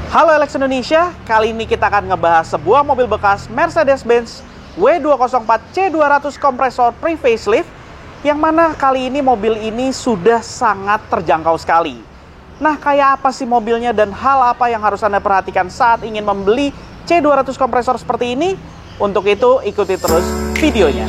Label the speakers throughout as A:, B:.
A: Halo Alex Indonesia, kali ini kita akan ngebahas sebuah mobil bekas Mercedes-Benz W204 C200 kompresor pre-facelift, yang mana kali ini mobil ini sudah sangat terjangkau sekali. Nah, kayak apa sih mobilnya dan hal apa yang harus Anda perhatikan saat ingin membeli C200 kompresor seperti ini? Untuk itu, ikuti terus videonya.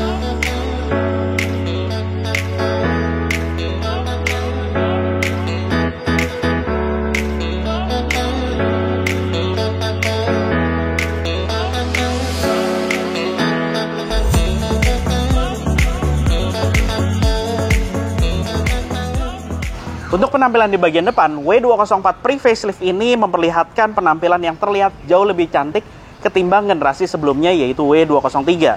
A: Untuk penampilan di bagian depan, W204 pre-facelift ini memperlihatkan penampilan yang terlihat jauh lebih cantik ketimbang generasi sebelumnya, yaitu W203.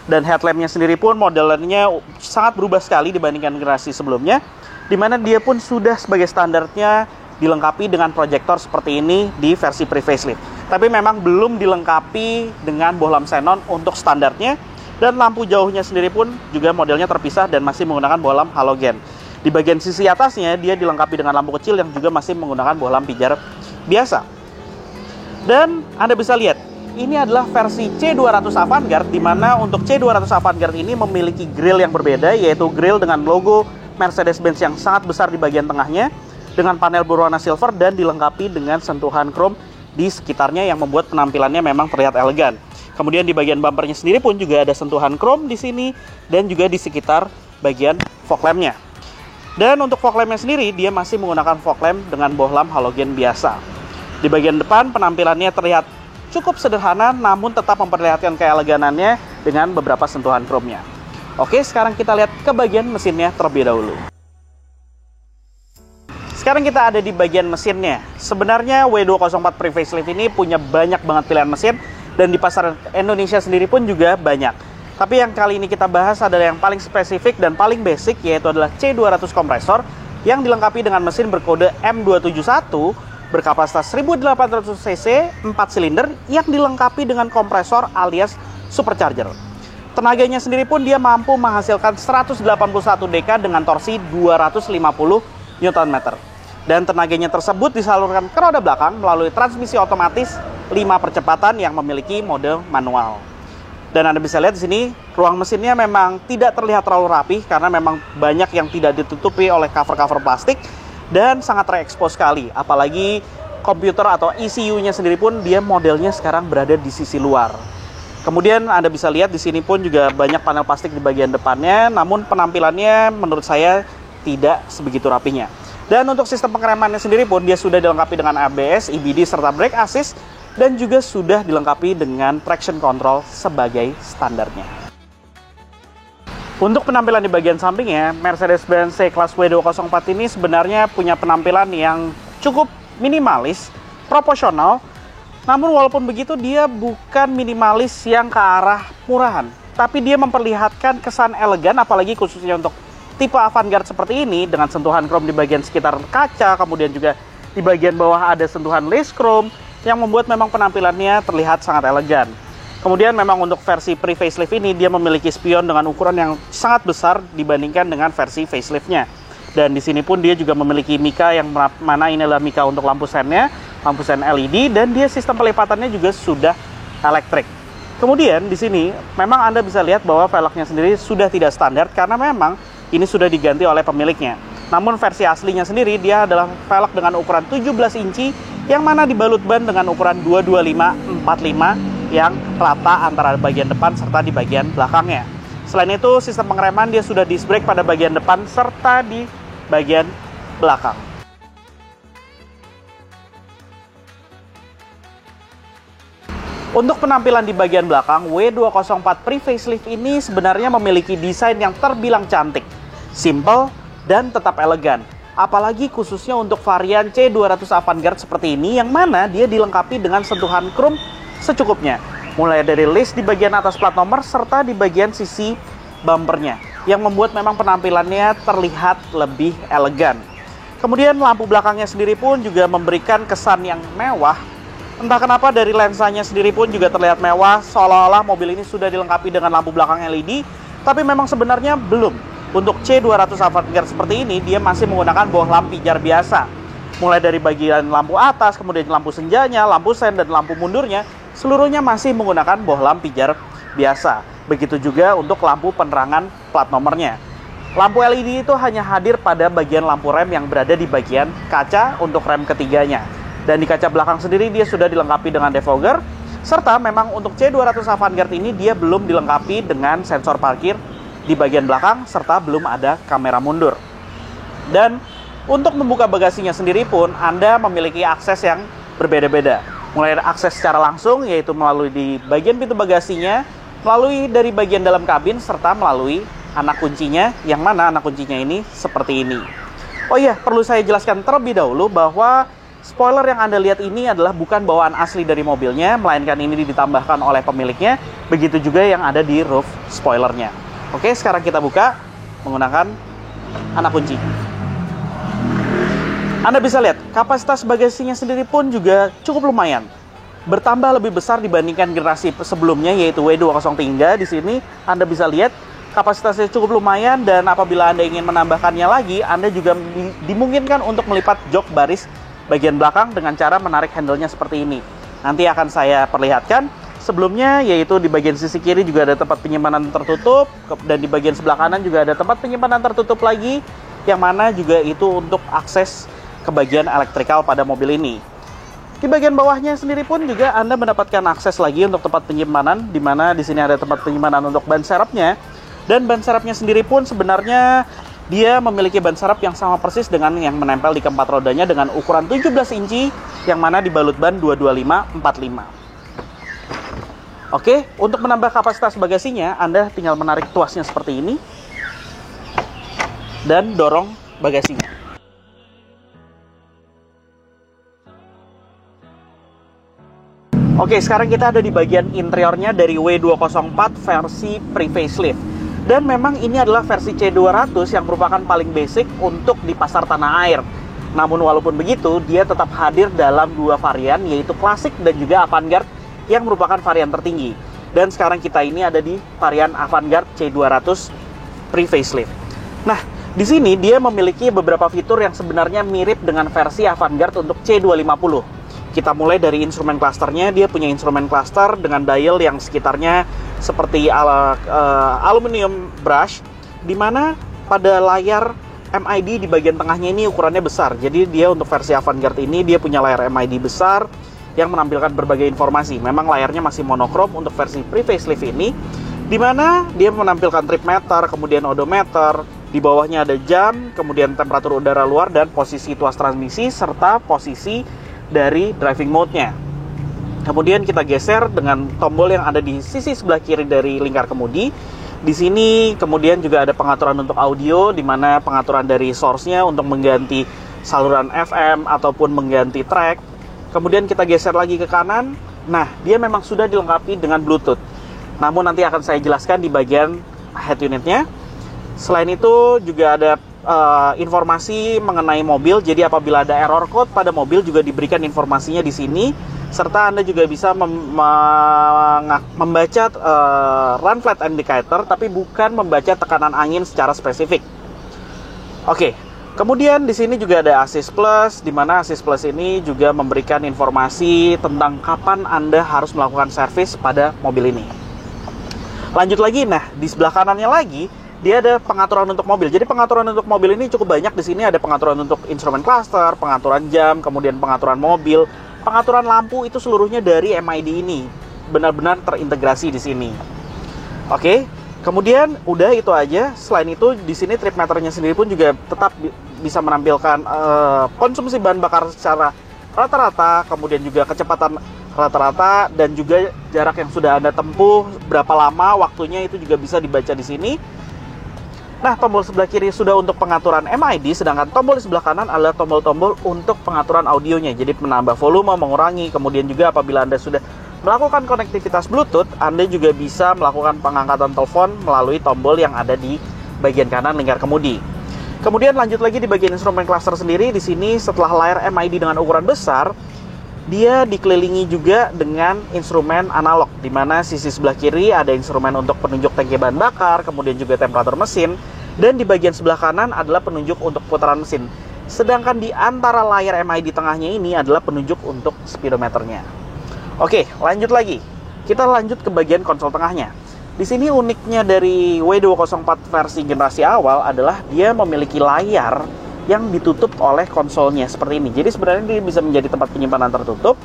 A: Dan headlampnya sendiri pun modelnya sangat berubah sekali dibandingkan generasi sebelumnya, di mana dia pun sudah sebagai standarnya dilengkapi dengan proyektor seperti ini di versi pre-facelift. Tapi memang belum dilengkapi dengan bohlam xenon untuk standarnya, dan lampu jauhnya sendiri pun juga modelnya terpisah dan masih menggunakan bohlam halogen. Di bagian sisi atasnya, dia dilengkapi dengan lampu kecil yang juga masih menggunakan bohlam pijar biasa. Dan Anda bisa lihat, ini adalah versi C200 Avantgarde, di mana untuk C200 Avantgarde ini memiliki grill yang berbeda, yaitu grill dengan logo Mercedes-Benz yang sangat besar di bagian tengahnya, dengan panel berwarna silver dan dilengkapi dengan sentuhan chrome di sekitarnya yang membuat penampilannya memang terlihat elegan. Kemudian di bagian bumpernya sendiri pun juga ada sentuhan chrome di sini dan juga di sekitar bagian fog lampnya. Dan untuk fog lampnya sendiri, dia masih menggunakan fog lamp dengan bohlam halogen biasa. Di bagian depan, penampilannya terlihat cukup sederhana, namun tetap memperlihatkan keeleganannya dengan beberapa sentuhan chrome-nya. Oke, sekarang kita lihat ke bagian mesinnya terlebih dahulu. Sekarang kita ada di bagian mesinnya. Sebenarnya W204 pre-facelift ini punya banyak banget pilihan mesin, dan di pasar Indonesia sendiri pun juga banyak. Tapi yang kali ini kita bahas adalah yang paling spesifik dan paling basic, yaitu adalah C200 kompresor yang dilengkapi dengan mesin berkode M271 berkapasitas 1800 cc 4 silinder yang dilengkapi dengan kompresor alias supercharger. Tenaganya sendiri pun dia mampu menghasilkan 181 dk dengan torsi 250 Nm. Dan tenaganya tersebut disalurkan ke roda belakang melalui transmisi otomatis 5 percepatan yang memiliki mode manual. Dan Anda bisa lihat di sini, ruang mesinnya memang tidak terlihat terlalu rapi karena memang banyak yang tidak ditutupi oleh cover-cover plastik dan sangat terekspos sekali. Apalagi komputer atau ECU-nya sendiri pun dia modelnya sekarang berada di sisi luar. Kemudian Anda bisa lihat di sini pun juga banyak panel plastik di bagian depannya, namun penampilannya menurut saya tidak sebegitu rapinya. Dan untuk sistem pengeremannya sendiri pun dia sudah dilengkapi dengan ABS, EBD serta brake assist, dan juga sudah dilengkapi dengan traction control sebagai standarnya. Untuk penampilan di bagian sampingnya, Mercedes-Benz C-Class W204 ini sebenarnya punya penampilan yang cukup minimalis, proporsional. Namun walaupun begitu, dia bukan minimalis yang ke arah murahan, tapi dia memperlihatkan kesan elegan, apalagi khususnya untuk tipe Avantgarde seperti ini, dengan sentuhan chrome di bagian sekitar kaca, kemudian juga di bagian bawah ada sentuhan lace chrome, yang membuat memang penampilannya terlihat sangat elegan. Kemudian memang untuk versi pre-facelift ini dia memiliki spion dengan ukuran yang sangat besar dibandingkan dengan versi faceliftnya. Dan di sini pun dia juga memiliki mica yang mana ini adalah mica untuk lampu sennya, lampu sen LED, dan dia sistem pelipatannya juga sudah elektrik. Kemudian di sini memang Anda bisa lihat bahwa velgnya sendiri sudah tidak standar karena memang ini sudah diganti oleh pemiliknya. Namun versi aslinya sendiri dia adalah velg dengan ukuran 17 inci yang mana dibalut ban dengan ukuran 225/45 yang rata antara bagian depan serta di bagian belakangnya. Selain itu, sistem pengereman dia sudah disc brake pada bagian depan serta di bagian belakang. Untuk penampilan di bagian belakang, W204 pre-facelift ini sebenarnya memiliki desain yang terbilang cantik, simple, dan tetap elegan. Apalagi khususnya untuk varian C200 Avantgarde seperti ini, yang mana dia dilengkapi dengan sentuhan chrome secukupnya. Mulai dari lace di bagian atas plat nomor serta di bagian sisi bumpernya, yang membuat memang penampilannya terlihat lebih elegan. Kemudian lampu belakangnya sendiri pun juga memberikan kesan yang mewah. Entah kenapa dari lensanya sendiri pun juga terlihat mewah, seolah-olah mobil ini sudah dilengkapi dengan lampu belakang LED, tapi memang sebenarnya belum. Untuk C200 Avantgarde seperti ini, dia masih menggunakan bohlam pijar biasa. mulai dari bagian lampu atas, kemudian lampu senjanya, lampu sen, dan lampu mundurnya, seluruhnya masih menggunakan bohlam pijar biasa. Begitu juga untuk lampu penerangan plat nomornya. Lampu LED itu hanya hadir pada bagian lampu rem yang berada di bagian kaca untuk rem ketiganya. Dan di kaca belakang sendiri dia sudah dilengkapi dengan defogger, serta memang untuk C200 Avantgarde ini dia belum dilengkapi dengan sensor parkir di bagian belakang, serta belum ada kamera mundur. Dan untuk membuka bagasinya sendiri pun Anda memiliki akses yang berbeda-beda. Mulai akses secara langsung, yaitu melalui di bagian pintu bagasinya, melalui dari bagian dalam kabin, serta melalui anak kuncinya, yang mana anak kuncinya ini seperti ini. Oh iya, perlu saya jelaskan terlebih dahulu bahwa spoiler yang Anda lihat ini adalah bukan bawaan asli dari mobilnya, melainkan ini ditambahkan oleh pemiliknya. Begitu juga yang ada di roof spoilernya. Oke, sekarang kita buka menggunakan anak kunci. Anda bisa lihat, kapasitas bagasinya sendiri pun juga cukup lumayan. Bertambah lebih besar dibandingkan generasi sebelumnya, yaitu W203. Di sini Anda bisa lihat kapasitasnya cukup lumayan, dan apabila Anda ingin menambahkannya lagi, Anda juga dimungkinkan untuk melipat jok baris bagian belakang dengan cara menarik handle-nya seperti ini. Nanti akan saya perlihatkan. Sebelumnya, yaitu di bagian sisi kiri juga ada tempat penyimpanan tertutup, dan di bagian sebelah kanan juga ada tempat penyimpanan tertutup lagi, yang mana juga itu untuk akses ke bagian elektrikal pada mobil ini. Di bagian bawahnya sendiri pun juga Anda mendapatkan akses lagi untuk tempat penyimpanan, di mana di sini ada tempat penyimpanan untuk ban serepnya. Dan ban serepnya sendiri pun sebenarnya dia memiliki ban serep yang sama persis dengan yang menempel di keempat rodanya dengan ukuran 17 inci, yang mana dibalut ban 225/45. Oke, untuk menambah kapasitas bagasinya, Anda tinggal menarik tuasnya seperti ini dan dorong bagasinya. Oke, sekarang kita ada di bagian interiornya dari W204 versi pre-facelift. Dan memang ini adalah versi C200 yang merupakan paling basic untuk di pasar tanah air. Namun walaupun begitu, dia tetap hadir dalam dua varian, yaitu Classic dan juga Avantgarde, yang merupakan varian tertinggi. Dan sekarang kita ini ada di varian Avantgarde C200 pre-facelift. Nah, di sini dia memiliki beberapa fitur yang sebenarnya mirip dengan versi Avantgarde untuk C250. Kita mulai dari instrumen clusternya. Dia punya instrumen cluster dengan dial yang sekitarnya seperti aluminium brush, di mana pada layar MID di bagian tengahnya ini ukurannya besar. Jadi dia untuk versi Avantgarde ini dia punya layar MID besar yang menampilkan berbagai informasi. Memang layarnya masih monokrom untuk versi pre-facelift ini, di mana dia menampilkan trip meter, kemudian odometer, di bawahnya ada jam, kemudian temperatur udara luar, dan posisi tuas transmisi, serta posisi dari driving mode-nya. Kemudian kita geser dengan tombol yang ada di sisi sebelah kiri dari lingkar kemudi. Di sini kemudian juga ada pengaturan untuk audio, di mana pengaturan dari source-nya untuk mengganti saluran FM ataupun mengganti track. Kemudian kita geser lagi ke kanan. Nah, dia memang sudah dilengkapi dengan Bluetooth. Namun nanti akan saya jelaskan di bagian head unit-nya. Selain itu juga ada informasi mengenai mobil. Jadi apabila ada error code pada mobil juga diberikan informasinya di sini. Serta Anda juga bisa membaca run flat indicator, tapi bukan membaca tekanan angin secara spesifik. Oke, kemudian di sini juga ada Assist Plus, di mana Assist Plus ini juga memberikan informasi tentang kapan Anda harus melakukan servis pada mobil ini. Lanjut lagi, nah di sebelah kanannya lagi dia ada pengaturan untuk mobil. Jadi pengaturan untuk mobil ini cukup banyak. Di sini ada pengaturan untuk instrumen cluster, pengaturan jam, kemudian pengaturan mobil. Pengaturan lampu itu seluruhnya dari MID ini, benar-benar terintegrasi di sini. Oke, kemudian udah itu aja. Selain itu di sini trip meternya sendiri pun juga tetap bisa menampilkan konsumsi bahan bakar secara rata-rata, kemudian juga kecepatan rata-rata, dan juga jarak yang sudah Anda tempuh, berapa lama waktunya itu juga bisa dibaca di sini. Nah, tombol sebelah kiri sudah untuk pengaturan MID, sedangkan tombol di sebelah kanan adalah tombol-tombol untuk pengaturan audionya. Jadi menambah volume, mengurangi, kemudian juga apabila Anda sudah melakukan konektivitas Bluetooth, Anda juga bisa melakukan pengangkatan telepon melalui tombol yang ada di bagian kanan lingkar kemudi. Kemudian lanjut lagi di bagian instrumen cluster sendiri. Di sini setelah layar MID dengan ukuran besar, dia dikelilingi juga dengan instrumen analog, di mana sisi sebelah kiri ada instrumen untuk penunjuk tangki bahan bakar, kemudian juga temperatur mesin, dan di bagian sebelah kanan adalah penunjuk untuk putaran mesin. Sedangkan di antara layar MI di tengahnya ini adalah penunjuk untuk speedometernya. Oke, lanjut lagi. Kita lanjut ke bagian konsol tengahnya. Di sini uniknya dari W204 versi generasi awal adalah dia memiliki layar yang ditutup oleh konsolnya seperti ini. Jadi sebenarnya dia bisa menjadi tempat penyimpanan tertutup,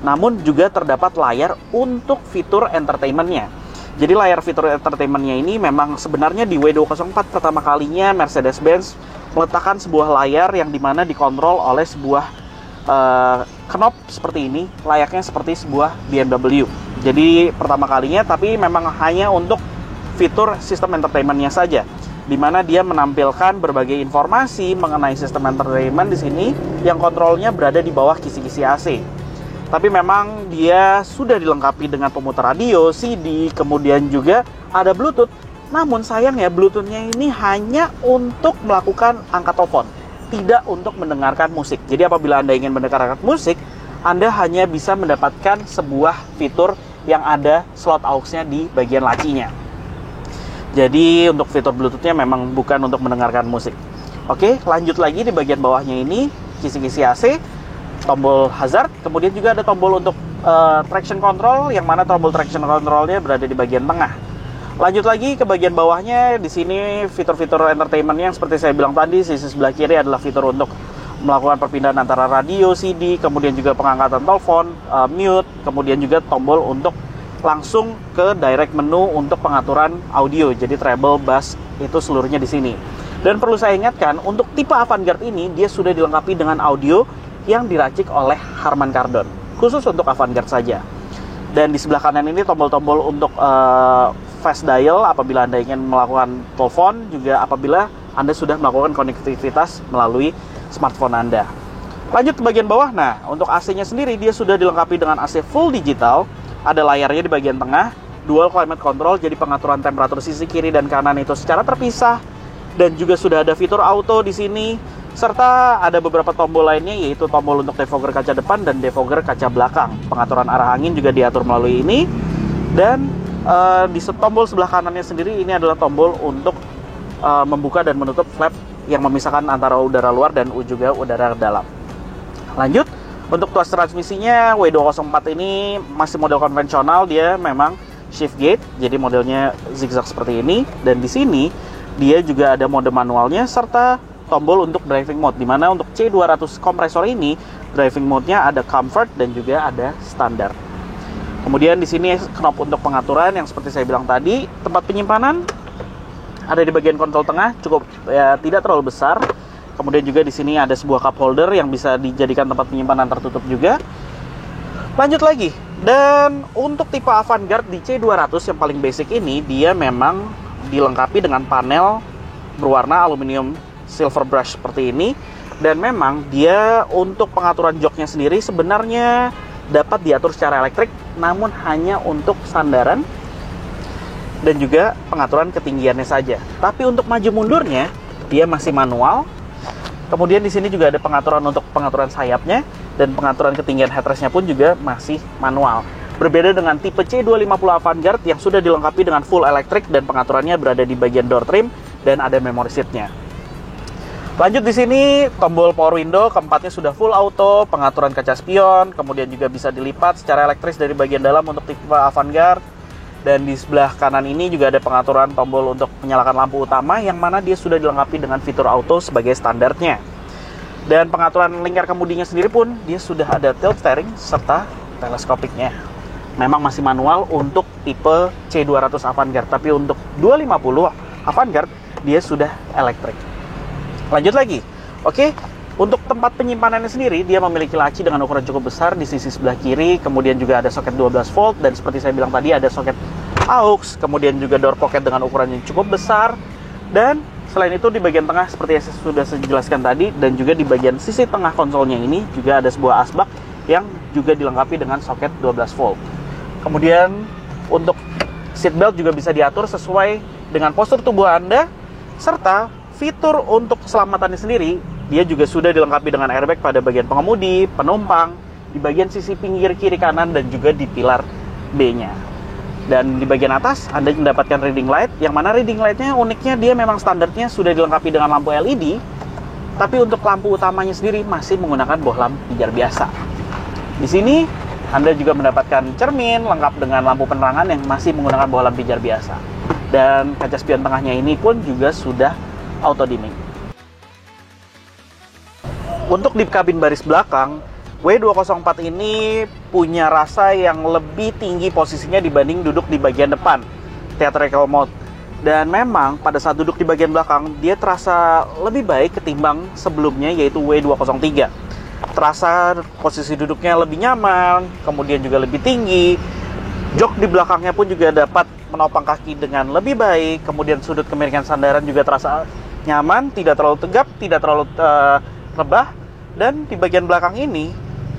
A: namun juga terdapat layar untuk fitur entertainment-nya. Jadi layar fitur entertainment-nya ini memang sebenarnya di W204 pertama kalinya Mercedes-Benz meletakkan sebuah layar yang dimana dikontrol oleh sebuah knob seperti ini, layaknya seperti sebuah BMW. Jadi pertama kalinya, tapi memang hanya untuk fitur sistem entertainment-nya saja, di mana dia menampilkan berbagai informasi mengenai sistem entertainment di sini yang kontrolnya berada di bawah kisi-kisi AC. Tapi memang dia sudah dilengkapi dengan pemutar radio, CD, kemudian juga ada Bluetooth. Namun sayangnya Bluetooth-nya ini hanya untuk melakukan angkat telepon, tidak untuk mendengarkan musik. Jadi apabila Anda ingin mendengarkan musik, Anda hanya bisa mendapatkan sebuah fitur yang ada slot aux-nya di bagian lacinya. Jadi untuk fitur Bluetooth-nya memang bukan untuk mendengarkan musik. Oke, lanjut lagi di bagian bawahnya ini, kisi-kisi AC, tombol hazard, kemudian juga ada tombol untuk traction control, yang mana tombol traction control-nya berada di bagian tengah. Lanjut lagi ke bagian bawahnya, di sini fitur-fitur entertainment yang seperti saya bilang tadi, sisi sebelah kiri adalah fitur untuk melakukan perpindahan antara radio, CD, kemudian juga pengangkatan telepon, mute, kemudian juga tombol untuk langsung ke direct menu untuk pengaturan audio. Jadi treble, bass itu seluruhnya di sini. Dan perlu saya ingatkan, untuk tipe Avantgarde ini dia sudah dilengkapi dengan audio yang diracik oleh Harman Kardon, khusus untuk Avantgarde saja. Dan di sebelah kanan ini tombol-tombol untuk fast dial apabila Anda ingin melakukan telepon, juga apabila Anda sudah melakukan konektivitas melalui smartphone Anda. Lanjut ke bagian bawah. Nah, untuk AC-nya sendiri dia sudah dilengkapi dengan AC full digital. Ada layarnya di bagian tengah, dual climate control, jadi pengaturan temperatur sisi kiri dan kanan itu secara terpisah. Dan juga sudah ada fitur auto di sini, serta ada beberapa tombol lainnya, yaitu tombol untuk defogger kaca depan dan defogger kaca belakang. Pengaturan arah angin juga diatur melalui ini. Dan di tombol sebelah kanannya sendiri ini adalah tombol untuk membuka dan menutup flap yang memisahkan antara udara luar dan juga udara dalam. Lanjut, untuk tuas transmisinya W204 ini masih model konvensional, dia memang shift gate, jadi modelnya zigzag seperti ini. Dan di sini dia juga ada mode manualnya serta tombol untuk driving mode, dimana untuk C200 kompresor ini driving mode-nya ada comfort dan juga ada standar. Kemudian di sini knob untuk pengaturan yang seperti saya bilang tadi. Tempat penyimpanan ada di bagian konsol tengah, cukup tidak terlalu besar. Kemudian juga di sini ada sebuah cup holder yang bisa dijadikan tempat penyimpanan tertutup juga. Lanjut lagi. Dan untuk tipe Avantgarde di C200 yang paling basic ini, dia memang dilengkapi dengan panel berwarna aluminium silver brush seperti ini. Dan memang dia untuk pengaturan joknya sendiri sebenarnya dapat diatur secara elektrik, namun hanya untuk sandaran dan juga pengaturan ketinggiannya saja. Tapi untuk maju mundurnya dia masih manual. Kemudian di sini juga ada pengaturan untuk pengaturan sayapnya, dan pengaturan ketinggian headrestnya pun juga masih manual. Berbeda dengan tipe C250 Avantgarde yang sudah dilengkapi dengan full elektrik dan pengaturannya berada di bagian door trim dan ada memory seat-nya. Lanjut di sini tombol power window keempatnya sudah full auto, pengaturan kaca spion, kemudian juga bisa dilipat secara elektris dari bagian dalam untuk tipe Avantgarde. Dan di sebelah kanan ini juga ada pengaturan tombol untuk menyalakan lampu utama, yang mana dia sudah dilengkapi dengan fitur auto sebagai standarnya. Dan pengaturan lingkar kemudinya sendiri pun dia sudah ada tilt steering serta teleskopiknya. Memang masih manual untuk tipe C200 Avantgarde, tapi untuk 250 Avantgarde dia sudah elektrik. Lanjut lagi. Oke, untuk tempat penyimpanannya sendiri dia memiliki laci dengan ukuran cukup besar di sisi sebelah kiri, kemudian juga ada soket 12 volt, dan seperti saya bilang tadi ada soket aux, kemudian juga door pocket dengan ukuran yang cukup besar. Dan selain itu di bagian tengah seperti yang sudah saya jelaskan tadi, dan juga di bagian sisi tengah konsolnya ini juga ada sebuah asbak yang juga dilengkapi dengan soket 12 volt. Kemudian untuk seatbelt juga bisa diatur sesuai dengan postur tubuh Anda, serta fitur untuk keselamatannya sendiri dia juga sudah dilengkapi dengan airbag pada bagian pengemudi, penumpang, di bagian sisi pinggir kiri kanan, dan juga di pilar B-nya. Dan di bagian atas Anda mendapatkan reading light, yang mana reading light-nya uniknya dia memang standarnya sudah dilengkapi dengan lampu LED, Tapi untuk lampu utamanya sendiri masih menggunakan bohlam pijar biasa. Di sini Anda juga mendapatkan cermin lengkap dengan lampu penerangan yang masih menggunakan bohlam pijar biasa. Dan kaca spion tengahnya ini pun juga sudah auto dimming. Untuk di kabin baris belakang, W204 ini punya rasa yang lebih tinggi posisinya dibanding duduk di bagian depan, theatrical mode. Dan memang pada saat duduk di bagian belakang, dia terasa lebih baik ketimbang sebelumnya, yaitu W203. Terasa posisi duduknya lebih nyaman, kemudian juga lebih tinggi. Jok di belakangnya pun juga dapat menopang kaki dengan lebih baik. Kemudian sudut kemiringan sandaran juga terasa nyaman, tidak terlalu tegap, tidak terlalu rebah. Dan di bagian belakang ini,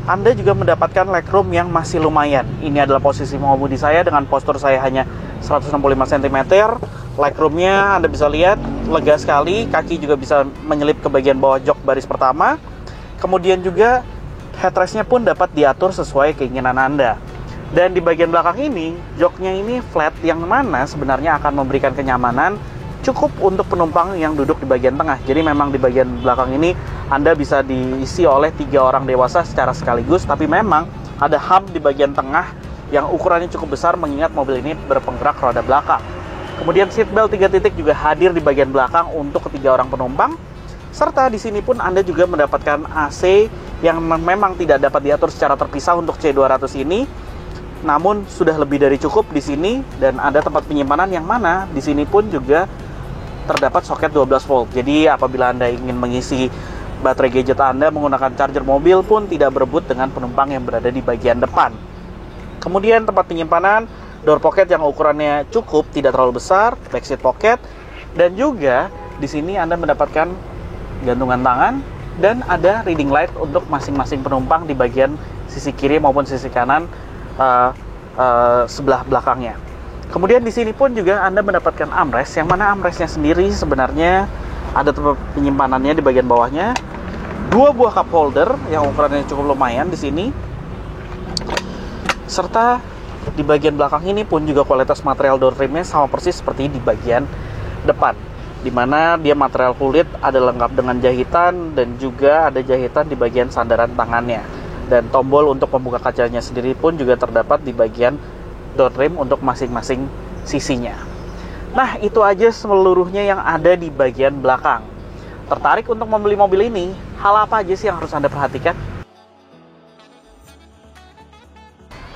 A: Anda juga mendapatkan legroom yang masih lumayan. Ini adalah posisi mengemudi saya dengan postur saya hanya 165 cm. Legroomnya Anda bisa lihat lega sekali. Kaki juga bisa menyelip ke bagian bawah jok baris pertama. Kemudian juga headrestnya pun dapat diatur sesuai keinginan Anda. Dan di bagian belakang ini, joknya ini flat yang mana sebenarnya akan memberikan kenyamanan cukup untuk penumpang yang duduk di bagian tengah. Jadi memang di bagian belakang ini Anda bisa diisi oleh 3 orang dewasa secara sekaligus, tapi memang ada hub di bagian tengah yang ukurannya cukup besar mengingat mobil ini berpenggerak roda belakang. Kemudian seatbelt 3 titik juga hadir di bagian belakang untuk ketiga orang penumpang. Serta di sini pun Anda juga mendapatkan AC yang memang tidak dapat diatur secara terpisah untuk C200 ini. Namun sudah lebih dari cukup di sini dan ada tempat penyimpanan yang mana di sini pun juga terdapat soket 12 volt. Jadi apabila Anda ingin mengisi baterai gadget Anda menggunakan charger mobil pun tidak berebut dengan penumpang yang berada di bagian depan. Kemudian tempat penyimpanan, door pocket yang ukurannya cukup, tidak terlalu besar, backseat pocket, dan juga di sini Anda mendapatkan gantungan tangan dan ada reading light untuk masing-masing penumpang di bagian sisi kiri maupun sisi kanan sebelah belakangnya. Kemudian di sini pun juga Anda mendapatkan armrest, yang mana armrestnya sendiri sebenarnya ada tempat penyimpanannya di bagian bawahnya. 2 buah cup holder yang ukurannya cukup lumayan di sini. Serta di bagian belakang ini pun juga kualitas material door trimnya sama persis seperti di bagian depan, di mana dia material kulit, ada lengkap dengan jahitan dan juga ada jahitan di bagian sandaran tangannya. Dan tombol untuk membuka kacanya sendiri pun juga terdapat di bagian door trim untuk masing-masing sisinya. Nah, itu aja seluruhnya yang ada di bagian belakang. Tertarik untuk membeli mobil ini? Hal apa aja sih yang harus Anda perhatikan?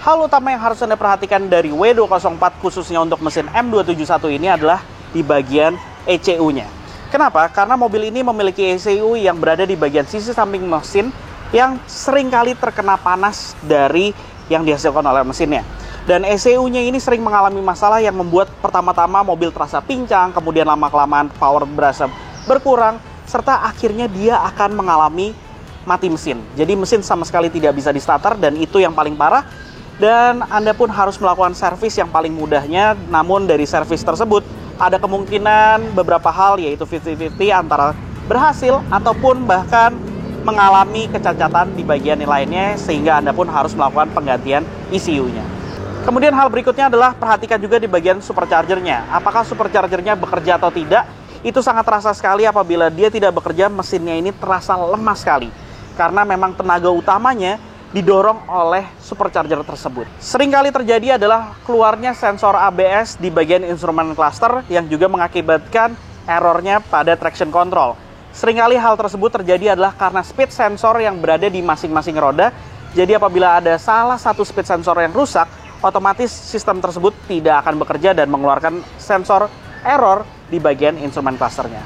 A: Hal utama yang harus Anda perhatikan dari W204 khususnya untuk mesin M271 ini adalah di bagian ECU-nya. Kenapa? Karena mobil ini memiliki ECU yang berada di bagian sisi samping mesin yang seringkali terkena panas dari yang dihasilkan oleh mesinnya. Dan ECU-nya ini sering mengalami masalah yang membuat pertama-tama mobil terasa pincang, kemudian lama-kelamaan power berasa berkurang, serta akhirnya dia akan mengalami mati mesin. Jadi mesin sama sekali tidak bisa di-starter dan itu yang paling parah. Dan Anda pun harus melakukan servis yang paling mudahnya, namun dari servis tersebut ada kemungkinan beberapa hal yaitu 50-50 antara berhasil ataupun bahkan mengalami kecacatan di bagian lainnya sehingga Anda pun harus melakukan penggantian ECU-nya. Kemudian hal berikutnya adalah perhatikan juga di bagian supercharger-nya. Apakah supercharger-nya bekerja atau tidak? Itu sangat terasa sekali apabila dia tidak bekerja, mesinnya ini terasa lemah sekali. Karena memang tenaga utamanya didorong oleh supercharger tersebut. Seringkali terjadi adalah keluarnya sensor ABS di bagian instrumen cluster yang juga mengakibatkan errornya pada traction control. Seringkali hal tersebut terjadi adalah karena speed sensor yang berada di masing-masing roda. Jadi apabila ada salah satu speed sensor yang rusak, otomatis sistem tersebut tidak akan bekerja dan mengeluarkan sensor error di bagian instrumen clusternya.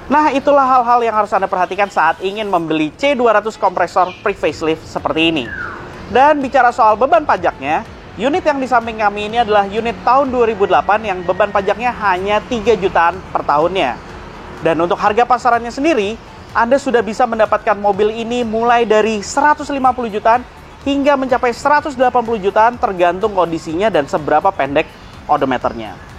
A: Nah, itulah hal-hal yang harus Anda perhatikan saat ingin membeli C200 kompresor pre-facelift seperti ini. Dan bicara soal beban pajaknya, unit yang di samping kami ini adalah unit tahun 2008 yang beban pajaknya hanya 3 jutaan per tahunnya. Dan untuk harga pasarannya sendiri, Anda sudah bisa mendapatkan mobil ini mulai dari 150 jutaan hingga mencapai 180 jutaan tergantung kondisinya dan seberapa pendek odometernya.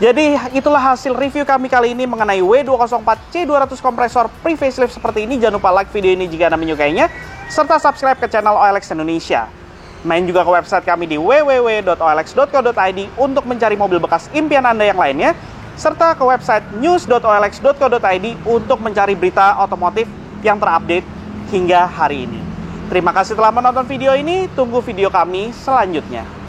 A: Jadi itulah hasil review kami kali ini mengenai W204 C200 kompresor pre-facelift seperti ini. Jangan lupa like video ini jika Anda menyukainya, serta subscribe ke channel OLX Indonesia. Main juga ke website kami di www.olx.co.id untuk mencari mobil bekas impian Anda yang lainnya, serta ke website news.olx.co.id untuk mencari berita otomotif yang terupdate hingga hari ini. Terima kasih telah menonton video ini, tunggu video kami selanjutnya.